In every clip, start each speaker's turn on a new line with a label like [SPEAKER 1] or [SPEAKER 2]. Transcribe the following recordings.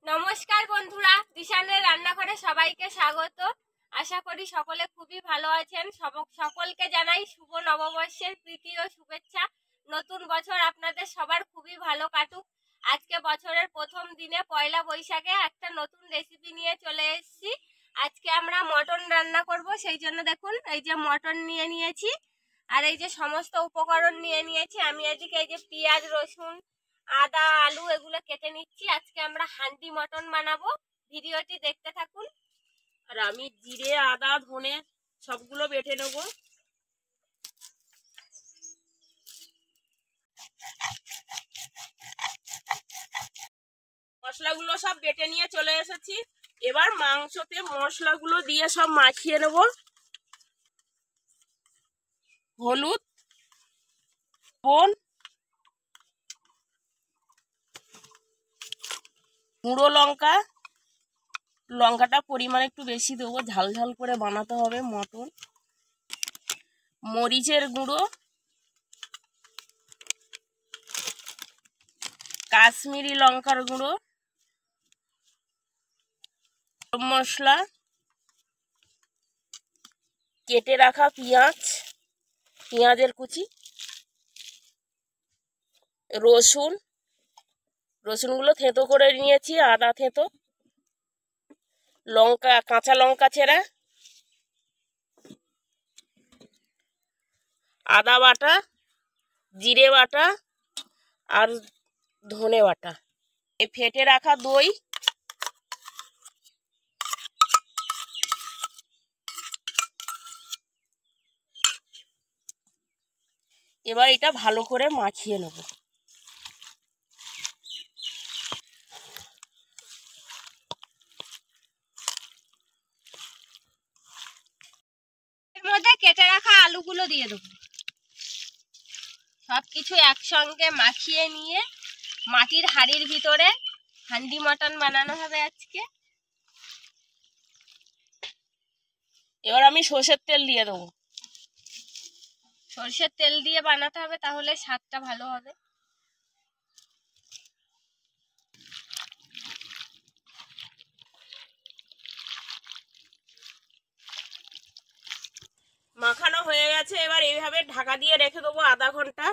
[SPEAKER 1] নমস্কার বন্ধুরা, দিশানের রান্নাঘরে সবাইকে স্বাগত। আশা করি সকলে খুবই ভালো আছেন। সকলকে জানাই শুভ নববর্ষের প্রীতি ও শুভেচ্ছা। নতুন বছর আপনাদের সবার খুবই ভালো কাটুক। আজকে বছরের প্রথম দিনে পয়লা বৈশাখে একটা নতুন রেসিপি নিয়ে চলে এসেছি। আজকে আমরা মটন রান্না করব, সেই জন্য দেখুন এই যে মটন নিয়ে নিয়েছি আর এই যে সমস্ত উপকরণ নিয়ে নিয়েছি। আমি এদিকে এই যে পেঁয়াজ, রসুন, আদা, আলু এগুলো কেটে নিচ্ছি। আজকে আমরা হান্ডি মটন বানাবো, ভিডিওটি দেখতে থাকুন।
[SPEAKER 2] আর আমি জিরে, আদা, ধনে সবগুলো বেটে নেব। মশলাগুলো সব বেটে নিয়ে চলে এসেছি। এবার মাংসতে মশলাগুলো দিয়ে সব মাখিয়ে নেব। হলুদ, লবণ, গুঁড়ো লঙ্কা, লঙ্কাটা পরিমাণে একটু বেশি দেবো, ঝাল ঝাল করে বানাতে হবে মটন। মরিচের গুঁড়ো, কাশ্মীরি লঙ্কার গুঁড়ো, গরম মশলা, কেটে রাখা পেঁয়াজের কুচি, রসুনগুলো থেঁতো করে নিয়েছি, আদা থেঁতো, লঙ্কা, কাঁচা লঙ্কা চেরা, আদা বাটা, জিরে বাটা আর ধনে বাটা, ফেটে রাখা দই, এবার এটা ভালো করে মাখিয়ে নেব।
[SPEAKER 1] এর মধ্যে কেটে রাখা আলুগুলো দিয়ে দেবো। সবকিছু একসঙ্গে মাখিয়ে নিয়ে মাটির হাঁড়ির ভিতরে হান্ডি মটন বানানো হবে আজকে।
[SPEAKER 2] এবার আমি সর্ষের তেল দিয়ে দেবো।
[SPEAKER 1] সর্ষের তেল দিয়ে বানাতে হবে, তাহলে স্বাদটা ভালো হবে।
[SPEAKER 2] মাখানো হয়ে গেছে, এবার এইভাবে ঢাকা দিয়ে রেখে দেবো আধা ঘন্টা।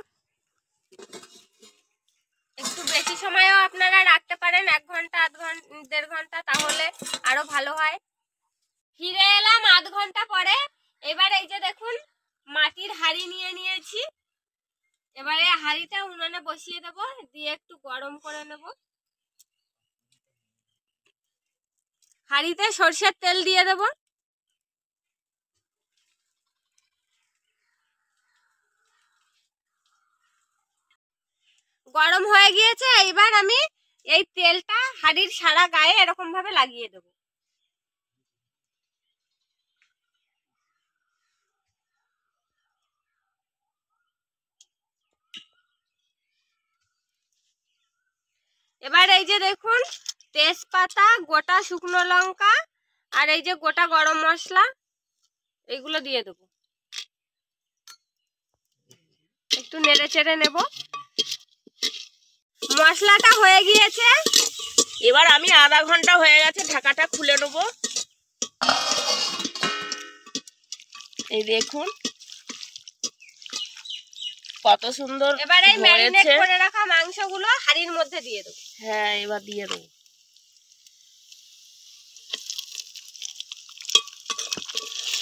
[SPEAKER 1] একটু বেশি সময়ও আপনারা রাখতে পারেন, 1 ঘন্টা, আধ ঘন্টা, 1.5 ঘন্টা, তাহলে আরো ভালো হয়। ফিরে এলাম আধ ঘন্টা পরে। এবার এই যে দেখুন মাটির হাঁড়ি নিয়ে নিয়েছি। এবারে হাঁড়িটা উনুনে বসিয়ে দেব, দিয়ে একটু গরম করে নেব। হাঁড়িতে সর্ষের তেল দিয়ে দেব। গরম হয়ে গিয়েছে, এবার আমি এই তেলটা হাঁড়ির সারা গায়ে এরকম ভাবে লাগিয়ে দেব। এবার এই যে দেখুন তেজপাতা, গোটা শুকনো লঙ্কা আর এই যে গোটা গরম মশলা, এইগুলো দিয়ে দেবো। একটু নেড়ে চেড়ে নেব। মশলাটা হয়ে গিয়েছে।
[SPEAKER 2] এবার আমি আধা ঘন্টা হয়ে গেছে, ঢাকাটা খুলে নেব। এই দেখুন কত সুন্দর।
[SPEAKER 1] এবার এই ম্যারিনেট করে রাখা মাংসগুলো হাঁড়ির মধ্যে দিয়ে দেবো।
[SPEAKER 2] হ্যাঁ, এবার দিয়ে দেবো।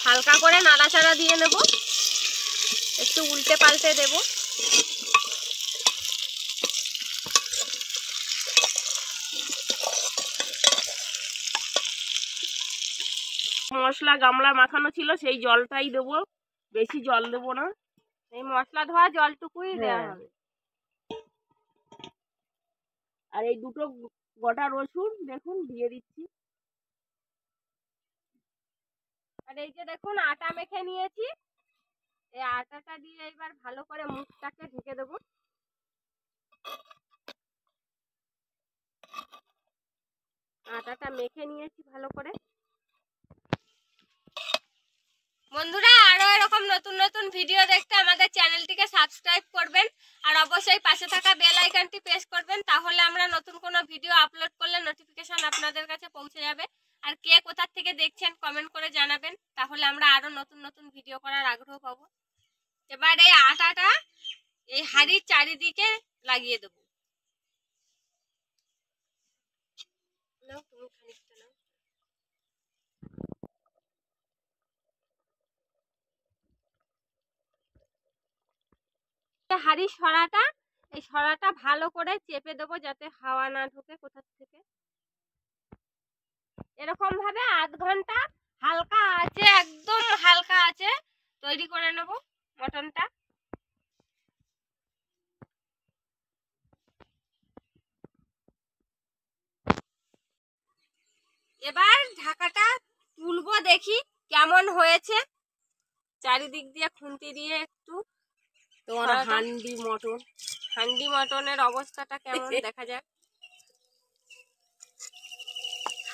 [SPEAKER 1] হালকা করে নাড়াচাড়া দিয়ে নেব, একটু উল্টে পাল্টে দেব।
[SPEAKER 2] মশলা গামলা মাখানো ছিল, সেই জলটাই দেবো, বেশি জল দেবো না।
[SPEAKER 1] এই মশলা ধোয়া জলটুকুই দেওয়া হবে।
[SPEAKER 2] আর এই দুটো গোটা রসুন দেখুন দিয়ে দিচ্ছি।
[SPEAKER 1] আর এই যে দেখুন আটা মেখে নিয়েছি, এই আটাটা দিয়ে এবার ভালো করে মুখটাকে ঢেকে দেব। আটাটা মেখে নিয়েছি ভালো করে। বন্ধুরা, আরো এরকম নতুন নতুন ভিডিও দেখতে আমাদের চ্যানেলটিকে সাবস্ক্রাইব করবেন আর অবশ্যই পাশে থাকা বেল আইকনটি প্রেস করবেন, তাহলে আমরা নতুন কোনো ভিডিও আপলোড করলে নোটিফিকেশন আপনাদের কাছে পৌঁছে যাবে। আর কে কোথা থেকে দেখছেন কমেন্ট করে জানাবেন, তাহলে আমরা আরো নতুন নতুন ভিডিও করার আগ্রহ পাবো। এবার এই আটাটা এই হাঁড়ির চারিদিকে লাগিয়ে দেবো। নাও তুমি খানিকটা নাও। হাঁড়ির সরাটা, এই সরাটা ভালো করে চেপে দেবো যাতে হাওয়া না ঢোকে কোথা থেকে। এরকম ভাবে আধ ঘন্টা হালকা আছে, একদম হালকা আছে তৈরি করে নেব মটনটা। এবার ঢাকাটা তুলবো, দেখি কেমন হয়েছে। চারিদিক দিয়ে খুন্তি দিয়ে একটু
[SPEAKER 2] তোমার
[SPEAKER 1] হান্ডি মটনের অবস্থাটা কেমন দেখা যাক।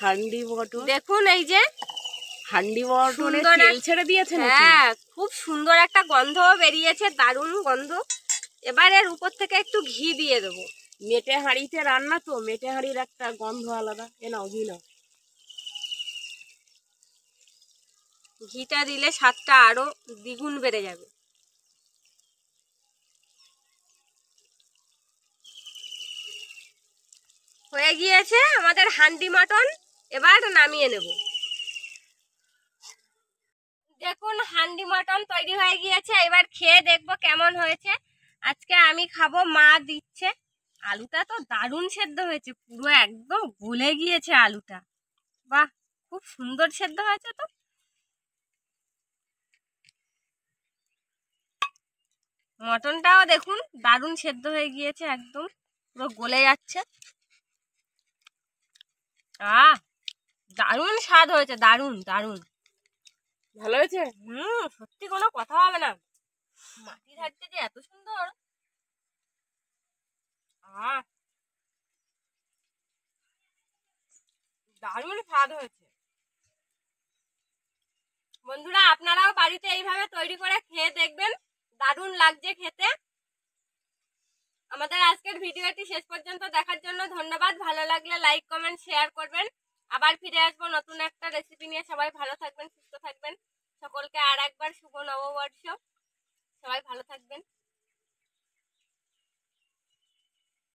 [SPEAKER 2] হান্ডি মটন,
[SPEAKER 1] দেখুন এই যে
[SPEAKER 2] হান্ডি মটনে
[SPEAKER 1] সুন্দর
[SPEAKER 2] তেল ছেড়ে দিয়েছে নাকি?
[SPEAKER 1] হ্যাঁ, খুব সুন্দর একটা গন্ধ বেরিয়েছে, দারুণ গন্ধ। এবার এর উপর থেকে একটু ঘি দিয়ে দেবো।
[SPEAKER 2] মেটে হাঁড়িতে রান্না তো, মেটে হাঁড়ির একটা গন্ধ আলাদা। এ নাও ঘি নাও।
[SPEAKER 1] ঘিটা দিলে স্বাদটা আরো দ্বিগুণ বেড়ে যাবে। হয়ে গিয়েছে আমাদের হান্ডি মটন, এবার নামিয়ে নেব। দেখুন হান্ডি মটন তৈরি হয়ে গিয়েছে, এবার খেয়ে দেখবো কেমন হয়েছে। আজকে আমি খাবো, মা দিচ্ছে। আলুটা তো দারুণ সেদ্ধ হয়েছে, পুরো একদম গলে গিয়েছে আলুটা। বাহ, খুব সুন্দর সেদ্ধ হয়েছে তো। মটনটাও দেখুন দারুণ সেদ্ধ হয়ে গিয়েছে, একদম পুরো গলে যাচ্ছে। দারুণ স্বাদ হয়েছে, দারুণ দারুণ
[SPEAKER 2] ভালো হয়েছে।
[SPEAKER 1] সত্যি কোনো কথা হবে না। মাটির হাড়িটা যে এত সুন্দর, দারুণ স্বাদ হয়েছে। বন্ধুরা আপনারাও বাড়িতে এইভাবে তৈরি করে খেয়ে দেখবেন, দারুণ লাগছে খেতে। আমাদের আজকের ভিডিওটি শেষ পর্যন্ত দেখার জন্য ধন্যবাদ। ভালো লাগলে লাইক কমেন্ট শেয়ার করবেন। আবার ফিরে আসবো নতুন একটা রেসিপি নিয়ে। সবাই ভালো থাকবেন, সুস্থ থাকবেন। সকলকে আর একবার শুভ নববর্ষ। সবাই ভালো থাকবেন।